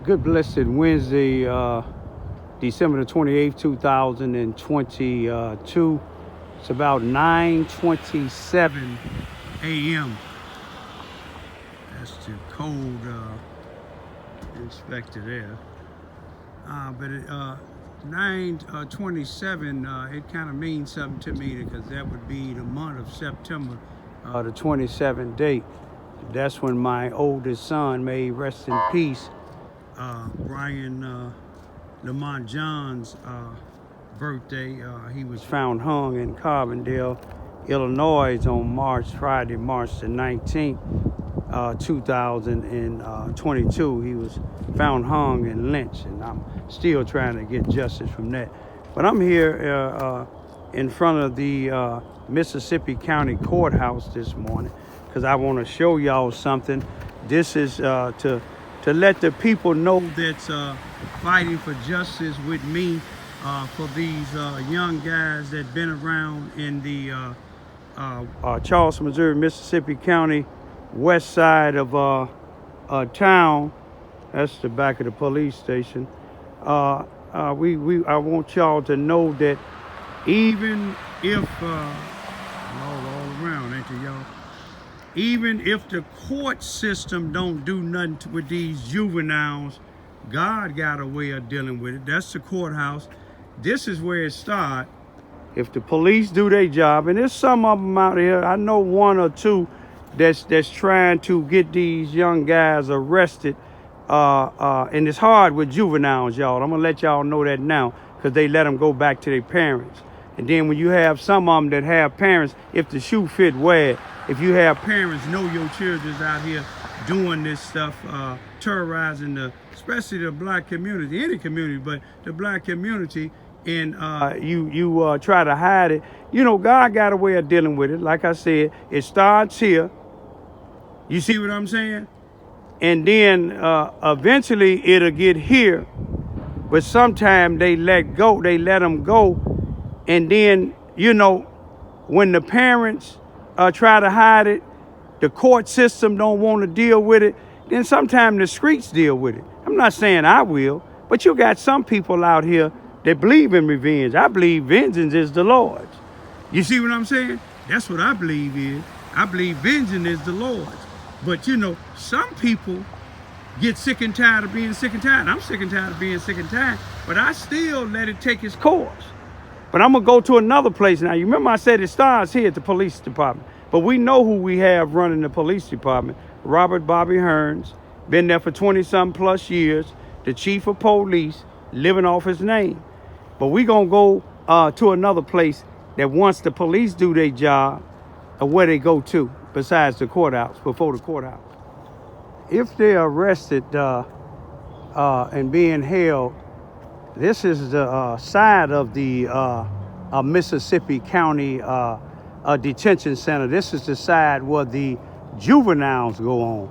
Good blessed Wednesday, December the 28th, 2022. It's about 9:27 a.m. That's the code inspector there. But 9:27, it kind of means something to me because that would be the month of September, the 27th date. That's when my oldest son, may rest in peace, Brian Lamont John's birthday. He was found hung in Carbondale, Illinois on Friday, March the 19th, 2022. He was found hung and lynched, and I'm still trying to get justice from that. But I'm here in front of the Mississippi County Courthouse this morning because I want to show y'all something. This is to let the people know that's fighting for justice with me for these young guys that been around in the Charleston, Missouri, Mississippi County, west side of town. That's the back of the police station. I want y'all to know that even if all around, ain't they, y'all? Even if the court system don't do nothing with these juveniles, God got a way of dealing with it. That's the courthouse. This is where it starts. If the police do their job, and there's some of them out here, I know one or two that's trying to get these young guys arrested. And it's hard with juveniles, y'all. I'm gonna let y'all know that now because they let them go back to their parents. And then when you have some of them that have parents, if the shoe fit, wear it. If you have parents, know your children's out here doing this stuff, terrorizing especially the black community, any community, but the black community, and you try to hide it. You know, God got a way of dealing with it. Like I said, it starts here. You see what I'm saying? And then eventually it'll get here. But sometimes they let them go. And then, you know, when the parents try to hide it, the court system don't want to deal with it, then sometimes the streets deal with it. I'm not saying I will, but you got some people out here that believe in revenge. I believe vengeance is the Lord's. You see what I'm saying? That's what I believe is. I believe vengeance is the Lord's. But, you know, some people get sick and tired of being sick and tired. I'm sick and tired of being sick and tired, but I still let it take its course. But I'm going to go to another place now. You remember I said it starts here at the police department. But we know who we have running the police department. Robert Bobby Hearns, been there for 20-something plus years. The chief of police, living off his name. But we going to go to another place that once the police do their job, where they go to, besides the courthouse, before the courthouse. If they're arrested and being held, this is the side of the Mississippi County Detention Center. This is the side where the juveniles go on.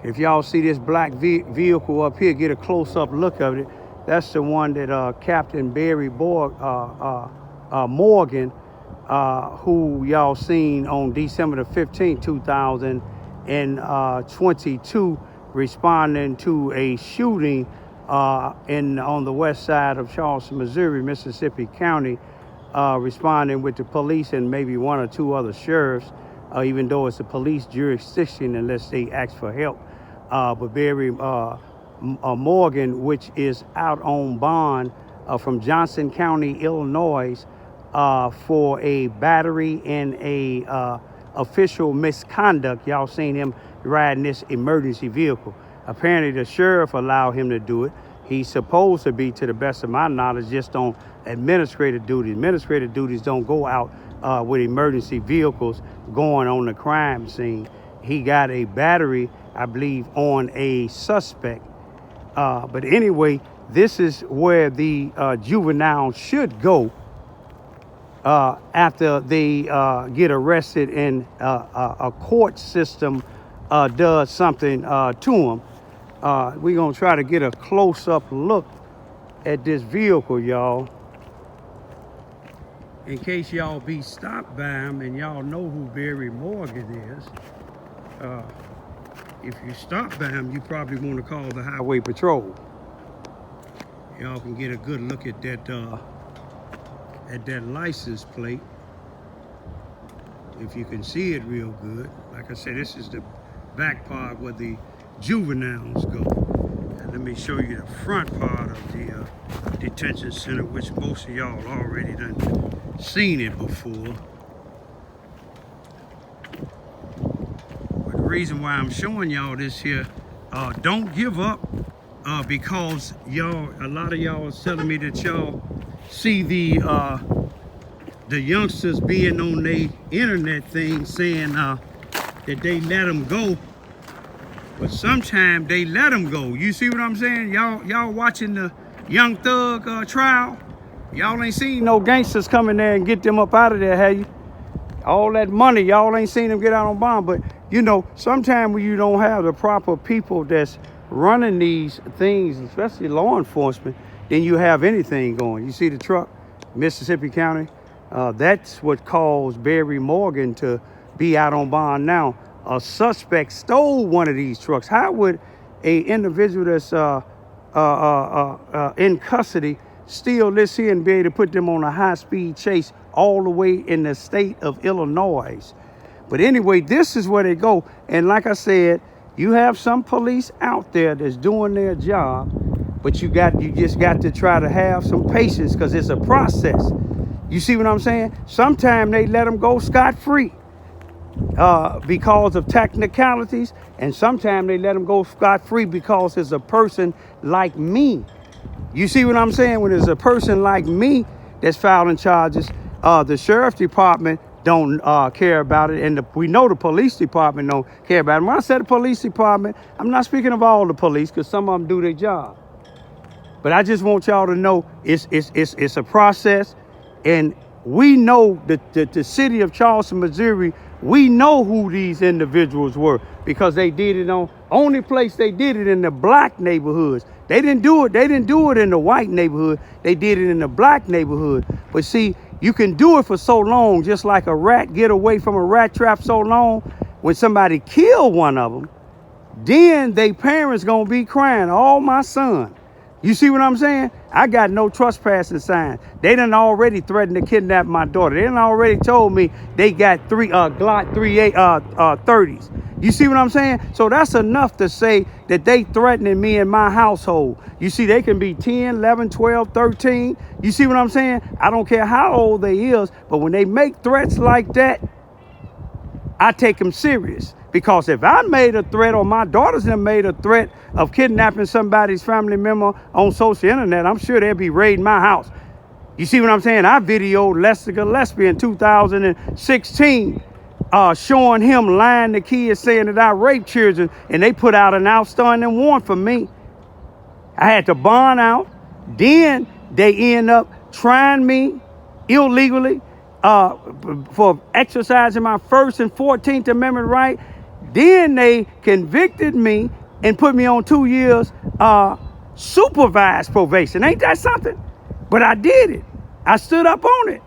If y'all see this black vehicle up here, get a close-up look of it. That's the one that Captain Barry Morgan, who y'all seen on December the 15th, 2022, responding to a shooting on the west side of Charleston, Missouri, Mississippi County, responding with the police and maybe one or two other sheriffs, even though it's a police jurisdiction unless they ask for help. But Barry Morgan, which is out on bond from Johnson County, Illinois, for a battery and a official misconduct. Y'all seen him riding this emergency vehicle. Apparently the sheriff allowed him to do it. He's supposed to be, to the best of my knowledge, just on administrative duties. Administrative duties don't go out with emergency vehicles going on the crime scene. He got a battery, I believe, on a suspect. But anyway, this is where the juveniles should go after they get arrested and a court system does something to them. We're going to try to get a close-up look at this vehicle, y'all. In case y'all be stopped by him and y'all know who Barry Morgan is. if you stop by them, you probably want to call the highway patrol. Y'all can get a good look at that license plate. If you can see it real good. Like I said, this is the back part where the juveniles go. And let me show you the front part of the detention center, which most of y'all already done seen it before. But the reason why I'm showing y'all this here, don't give up, because y'all, a lot of y'all is telling me that y'all see the youngsters being on their internet thing saying that they let them go, but sometimes they let them go. You see what I'm saying? Y'all watching the Young Thug trial? Y'all ain't seen no gangsters come in there and get them up out of there, have you? All that money, y'all ain't seen them get out on bond. But you know, sometimes when you don't have the proper people that's running these things, especially law enforcement, then you have anything going. You see the truck, Mississippi County? That's what caused Barry Morgan to be out on bond now. A suspect stole one of these trucks. How would a individual that's in custody steal this here and be able to put them on a high-speed chase all the way in the state of Illinois? But anyway, this is where they go. And like I said, you have some police out there that's doing their job, but you just got to try to have some patience, because it's a process. You see what I'm saying? Sometimes they let them go scot-free because of technicalities, and sometimes they let them go scot-free because it's a person like me. You see what I'm saying? When there's a person like me that's filing charges, the sheriff's department don't care about it, and we know the police department don't care about it. When I said the police department, I'm not speaking of all the police, because some of them do their job. But I just want y'all to know it's a process, and we know that the city of Charleston, Missouri, we know who these individuals were, because they did it only place they did it in the black neighborhoods. They didn't do it in the white neighborhood. They did it in the black neighborhood. But see, you can do it for so long, just like a rat get away from a rat trap so long. When somebody kill one of them, then they parents gonna be crying, "Oh, my son." You see what I'm saying? I got no trespassing sign. They done already threatened to kidnap my daughter. They done already told me they got three Glock 30s. You see what I'm saying? So that's enough to say that they threatening me in my household. You see, they can be 10, 11, 12, 13. You see what I'm saying? I don't care how old they is, but when they make threats like that, I take them serious. Because if I made a threat, or my daughters have made a threat of kidnapping somebody's family member on social internet, I'm sure they'll be raiding my house. You see what I'm saying? I videoed Lester Gillespie in 2016, showing him lying to kids, saying that I raped children, and they put out an outstanding warrant for me. I had to bond out. Then they end up trying me illegally for exercising my First and 14th Amendment right. Then they convicted me and put me on 2 years supervised probation. Ain't that something? But I did it. I stood up on it.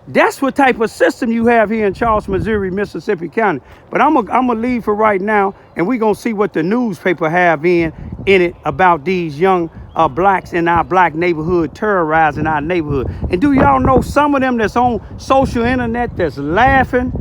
That's what type of system you have here in Charleston, Missouri, Mississippi County. But I'm gonna leave for right now, and we're gonna see what the newspaper have in it about these young blacks in our black neighborhood terrorizing our neighborhood. And do y'all know some of them that's on social internet that's laughing?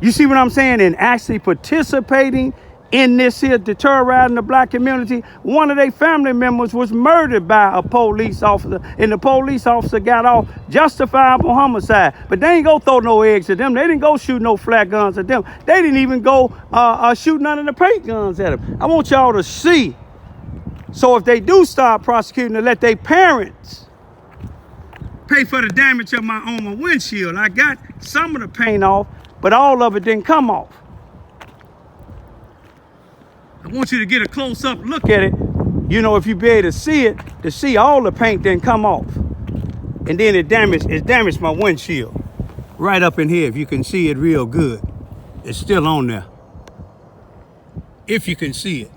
You see what I'm saying? And actually participating in this here to terrorizing the black community. One of their family members was murdered by a police officer, and the police officer got off justifiable homicide. But they ain't go throw no eggs at them. They didn't go shoot no flat guns at them. They didn't even go shoot none of the paint guns at them. I want y'all to see. So if they do start prosecuting, to let their parents pay for the damage on my windshield. I got some of the paint off, but all of it didn't come off. I want you to get a close-up look at it. You know, if you be able to see it, to see all the paint didn't come off. And then it damaged my windshield. Right up in here, if you can see it real good. It's still on there. If you can see it.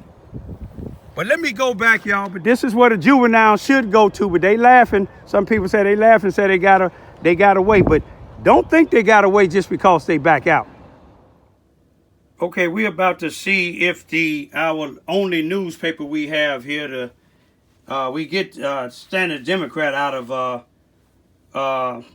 But let me go back, y'all. But this is where the juveniles should go to. But they laughing. Some people say they laughing, say they got away. But don't think they got away just because they back out. Okay, we're about to see if our only newspaper we have here, we get Standard Democrat out of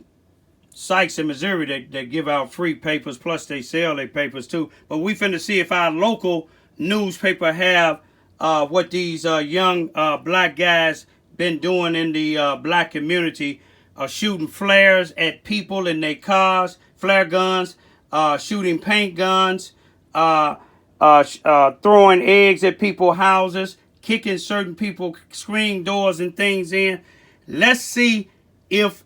Sykes in Missouri that give out free papers, plus they sell their papers too. But we finna see if our local newspaper have what these young black guys been doing in the black community, shooting flares at people in their cars, flare guns, shooting paint guns, throwing eggs at people's houses, kicking certain people screen doors and things in. Let's see if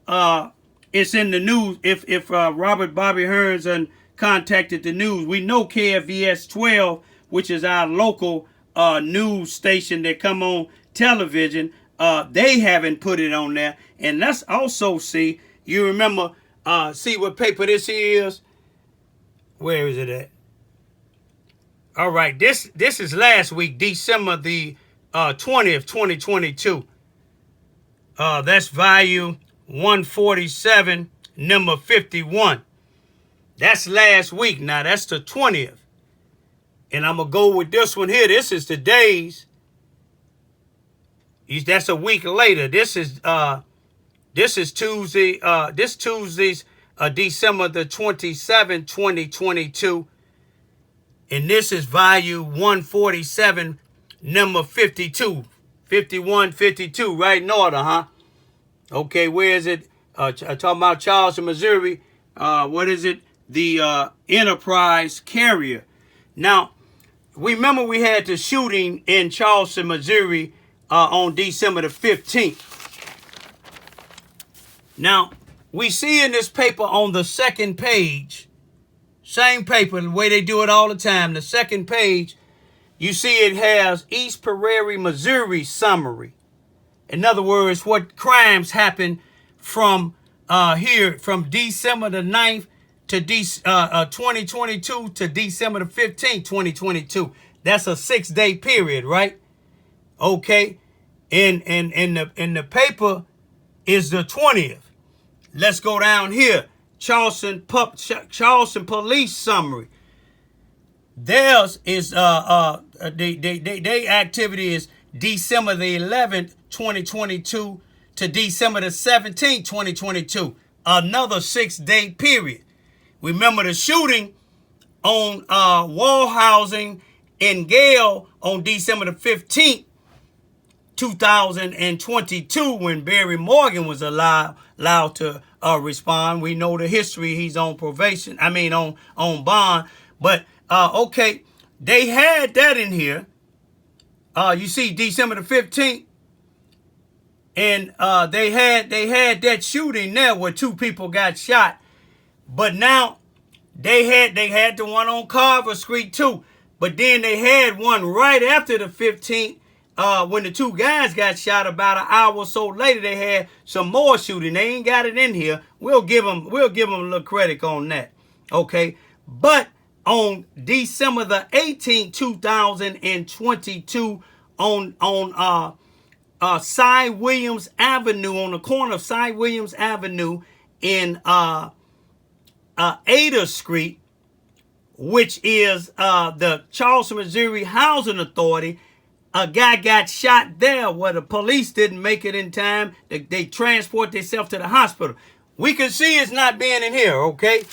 it's in the news. If Robert Bobby Hearns contacted the news. We know KFVS 12, which is our local news station that come on television. They haven't put it on there. And let's also see. You remember? See what paper this is? Where is it at? All right, this is last week, December the 20th, 2022. That's volume 147, number 51. That's last week. Now, that's the 20th. And I'm going to go with this one here. This is today's. That's a week later. This is Tuesday. This Tuesday's December the 27th, 2022. And this is volume 147, number 52. 51, 52, right in order, huh? Okay, where is it? Talking about Charleston, Missouri. What is it? The Enterprise Carrier. Now, remember we had the shooting in Charleston, Missouri on December the 15th. Now, we see in this paper on the second page, same paper, the way they do it all the time, the second page, you see it has East Prairie, Missouri summary. In other words, what crimes happened from here, from December the 9th to 2022 to December the 15th, 2022. That's a 6-day period, right? Okay. And the paper is the 20th. Let's go down here. Charleston Police Summary. Theirs is their activity is December the 11th, 2022 to December the 17th, 2022. Another 6-day period. Remember the shooting on Wall Housing in Gale on December the 15th, 2022, when Barry Morgan was allowed to respond. We know the history. He's on probation. I mean, on bond. But okay, they had that in here. You see, December the 15th, and they had that shooting there where 2 people got shot. But now they had the one on Carver Street too. But then they had one right after the 15th. When the 2 guys got shot, about an hour or so later, they had some more shooting. They ain't got it in here. We'll give them a little credit on that. Okay. But on December the 18th, 2022, on Cy Williams Avenue, on the corner of Cy Williams Avenue in Ada Street, which is the Charleston, Missouri Housing Authority. A guy got shot there where the police didn't make it in time. They transport themselves to the hospital. We can see it's not being in here, okay?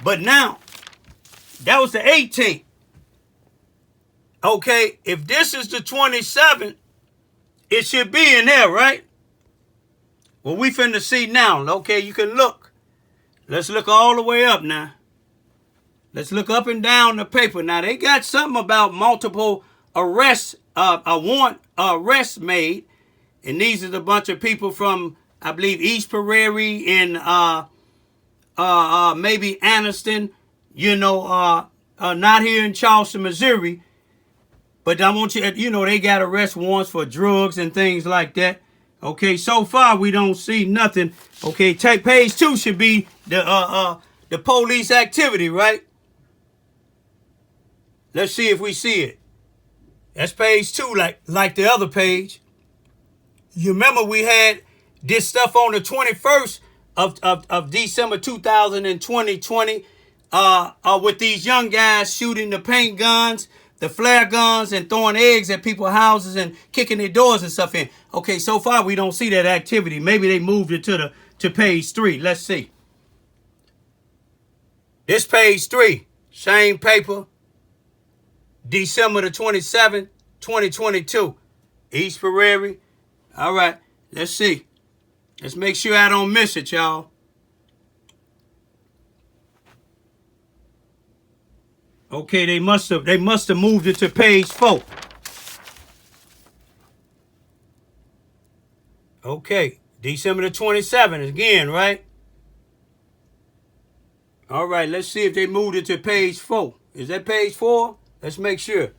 But now, that was the 18th. Okay, if this is the 27th, it should be in there, right? Well, we finna see now. Okay, you can look. Let's look all the way up now. Let's look up and down the paper. Now, they got something about multiple arrests, a warrant arrest made. And these are the bunch of people from, I believe, East Prairie and maybe Anniston, not here in Charleston, Missouri. But I want you, they got arrest warrants for drugs and things like that. Okay, so far we don't see nothing. Okay, page 2 should be the police activity, right? Let's see if we see it. That's page 2, like the other page. You remember we had this stuff on the 21st of December 2020. with these young guys shooting the paint guns, the flare guns, and throwing eggs at people's houses and kicking their doors and stuff in. Okay, so far we don't see that activity. Maybe they moved it to page 3. Let's see. This page 3, same paper, December the 27th, 2022, East Prairie. All right, let's see. Let's make sure I don't miss it, y'all. Okay, they must have moved it to page 4. Okay, December the 27th again, right? All right, let's see if they moved it to page 4. Is that page 4? Let's make sure.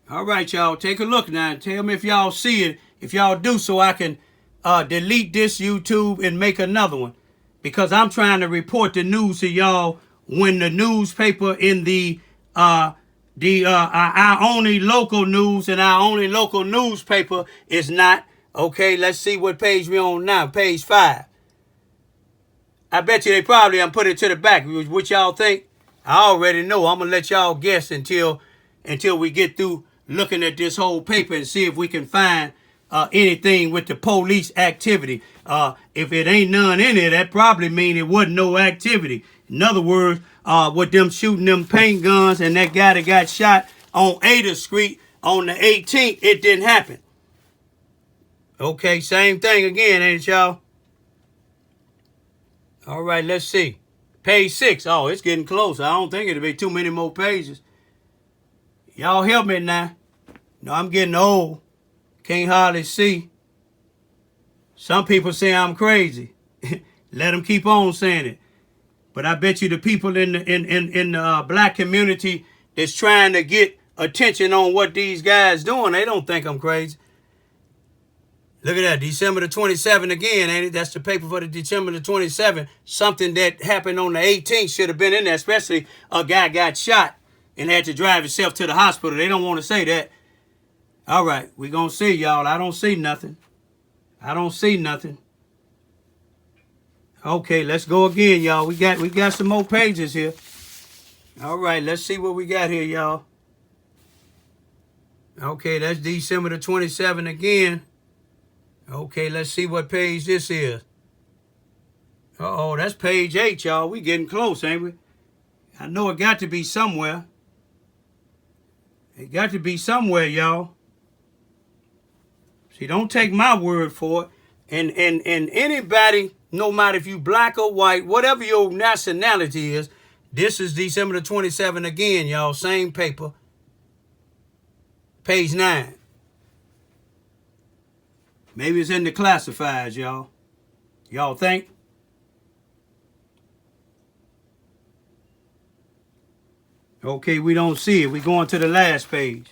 All right, y'all, take a look now. Tell me if y'all see it. If y'all do, so I can delete this YouTube and make another one. Because I'm trying to report the news to y'all when the newspaper in our only local news and our only local newspaper is not. Okay, let's see what page we on now. Page 5. I bet you they probably put it to the back. What y'all think? I already know. I'm going to let y'all guess until we get through looking at this whole paper and see if we can find anything with the police activity. If it ain't none in it, that probably mean it wasn't no activity. In other words, with them shooting them paint guns and that guy that got shot on 8th Street on the 18th, it didn't happen. Okay, same thing again, ain't it, y'all? All right, let's see. Page 6. Oh, it's getting close. I don't think it'll be too many more pages. Y'all help me now. No, I'm getting old. Can't hardly see. Some people say I'm crazy. Let them keep on saying it. But I bet you the people in the black community that's trying to get attention on what these guys doing, they don't think I'm crazy. Look at that, December the 27th again, ain't it? That's the paper for the December the 27th. Something that happened on the 18th should have been in there, especially a guy got shot and had to drive himself to the hospital. They don't want to say that. All right, we gonna see, y'all. I don't see nothing. I don't see nothing. Okay, let's go again, y'all. We got some more pages here. All right, let's see what we got here, y'all. Okay, that's December the 27th again. Okay, let's see what page this is. Uh-oh, that's page 8, y'all. We getting close, ain't we? I know it got to be somewhere. It got to be somewhere, y'all. See, don't take my word for it. And anybody, no matter if you black or white, whatever your nationality is, this is December the 27th again, y'all. Same paper. Page 9. Maybe it's in the classifieds, y'all. Y'all think? Okay, we don't see it. We going to the last page.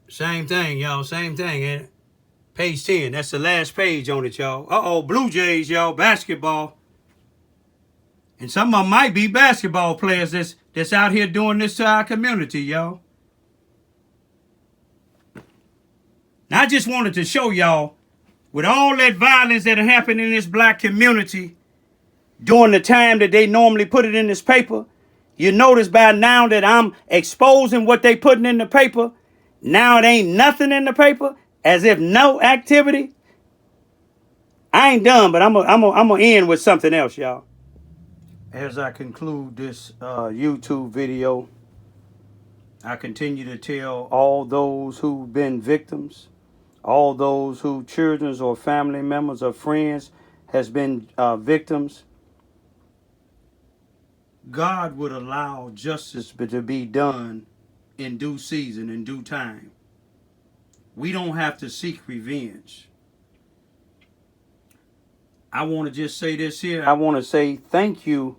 Same thing, y'all. Same thing, ain't it? Page 10. That's the last page on it, y'all. Uh-oh, Blue Jays, y'all. Basketball. And some of them might be basketball players that's out here doing this to our community, y'all. I just wanted to show y'all, with all that violence that happened in this black community during the time that they normally put it in this paper, you notice by now that I'm exposing what they putting in the paper. Now it ain't nothing in the paper, as if no activity. I ain't done, but I'm gonna end with something else, y'all. As I conclude this YouTube video, I continue to tell all those who've been victims, all those who children or family members or friends has been victims, God would allow justice to be done in due season, in due time. We don't have to seek revenge. I want to just say this here. I want to say thank you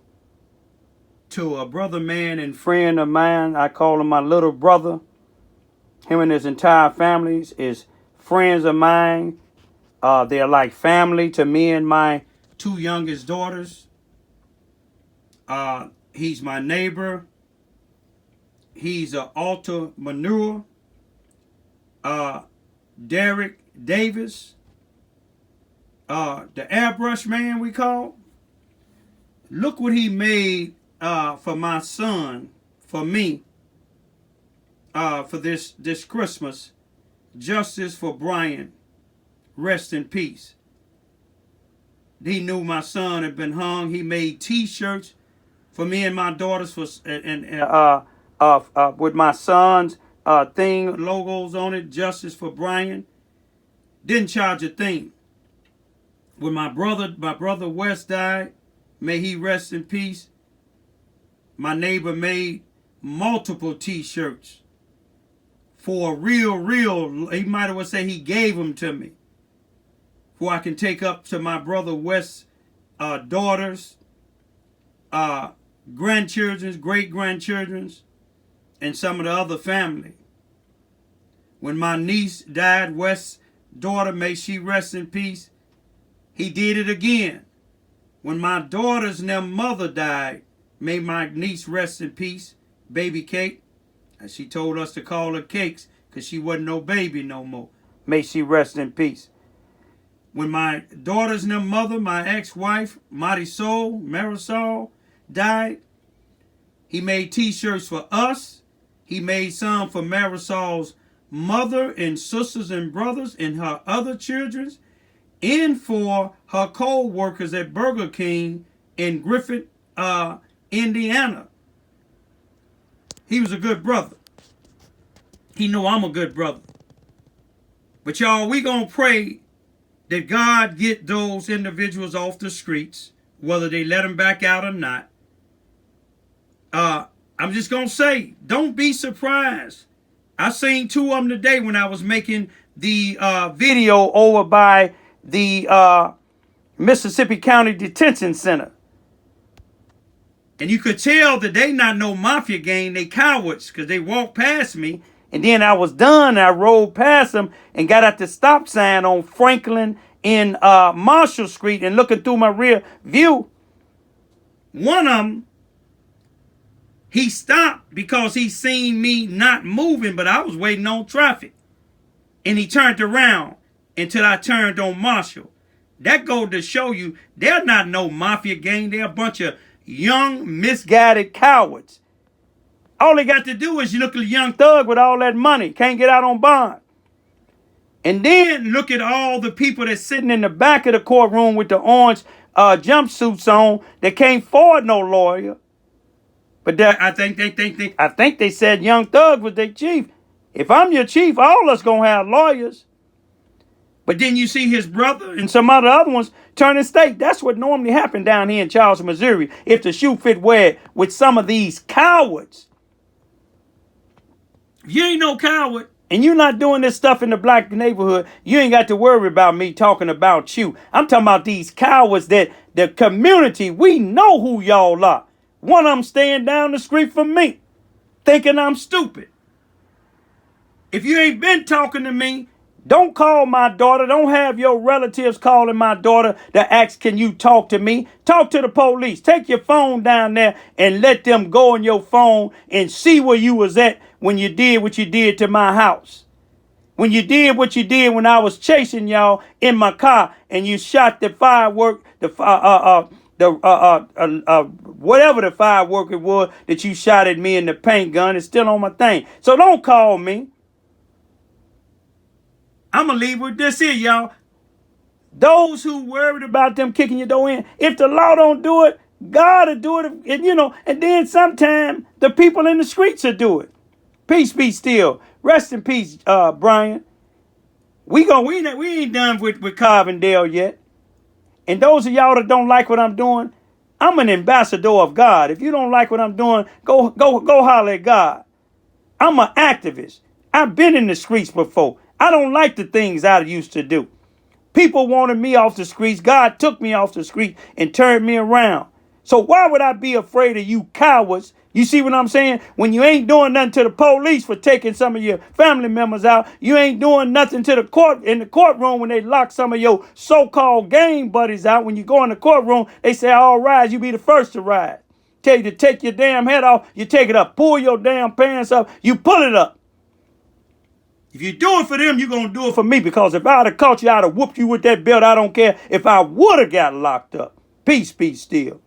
to a brother, man, and friend of mine. I call him my little brother. Him and his entire family is friends of mine. They're like family to me and my 2 youngest daughters. He's my neighbor. He's an entrepreneur. Derek Davis. The airbrush man we call. Look what he made for my son, for me, for this Christmas. Justice for Brian. Rest in peace. He knew my son had been hung. He made T-shirts for me and my daughters for with my son's thing logos on it. Justice for Brian. Didn't charge a thing. When my brother West died, may he rest in peace. My neighbor made multiple T-shirts for real. He might as well say he gave them to me, for I can take up to my brother West's daughters, grandchildren's, great-grandchildren's, and some of the other family. When my niece died, West's daughter, may she rest in peace, he did it again. When my daughter's mother died, may my niece rest in peace, baby Kate. And she told us to call her Cakes because she wasn't no baby no more. May she rest in peace. When my daughter's mother, my ex-wife, Marisol, died, he made T-shirts for us. He made some for Marisol's mother and sisters and brothers and her other children's, and for her co-workers at Burger King in Griffith, Indiana. He was a good brother. He knew I'm a good brother. But y'all, we gonna pray that God get those individuals off the streets, whether they let them back out or not. I'm just gonna say, don't be surprised. I seen two of them today when I was making the video over by the Mississippi County Detention Center. And you could tell that they not no mafia gang, they cowards, because they walked past me. And then I was done, I rolled past them and got at the stop sign on Franklin in Marshall Street and looking through my rear view. One of them, he stopped because he seen me not moving, but I was waiting on traffic. And he turned around until I turned on Marshall. That goes to show you they're not no mafia gang. They're a bunch of young, misguided cowards. All they got to do is you look at a young thug with all that money, can't get out on bond. And then look at all the people that's sitting in the back of the courtroom with the orange jumpsuits on that can't afford no lawyer. But I think they said Young Thug was their chief. If I'm your chief, all us gonna have lawyers. But then you see his brother and some other ones turning state. That's what normally happened down here in Charleston, Missouri, if the shoe fit where with some of these cowards. If you ain't no coward and you're not doing this stuff in the black neighborhood, you ain't got to worry about me talking about you. I'm talking about these cowards that the community, we know who y'all are. One of them staying down the street from me, thinking I'm stupid. If you ain't been talking to me, don't call my daughter. Don't have your relatives calling my daughter to ask, can you talk to me? Talk to the police. Take your phone down there and let them go on your phone and see where you was at when you did what you did to my house. When you did what you did when I was chasing y'all in my car and you shot the firework, whatever the firework it was that you shot at me in the paint gun is still on my thing. So don't call me. I'm going to leave with this here, y'all. Those who worried about them kicking your door in, if the law don't do it, God will do it. And then sometime the people in the streets will do it. Peace be still. Rest in peace, Brian. We ain't done with Carbondale yet. And those of y'all that don't like what I'm doing, I'm an ambassador of God. If you don't like what I'm doing, go holler at God. I'm an activist. I've been in the streets before. I don't like the things I used to do. People wanted me off the streets. God took me off the street and turned me around. So why would I be afraid of you cowards? You see what I'm saying? When you ain't doing nothing to the police for taking some of your family members out, you ain't doing nothing to the court in the courtroom when they lock some of your so-called gang buddies out. When you go in the courtroom, they say, all rise, you be the first to rise. Tell you to take your damn head off, you take it up. Pull your damn pants up, you pull it up. If you do it for them, you're going to do it for me, because if I'd have caught you, I'd have whooped you with that belt. I don't care if I would have got locked up. Peace be still.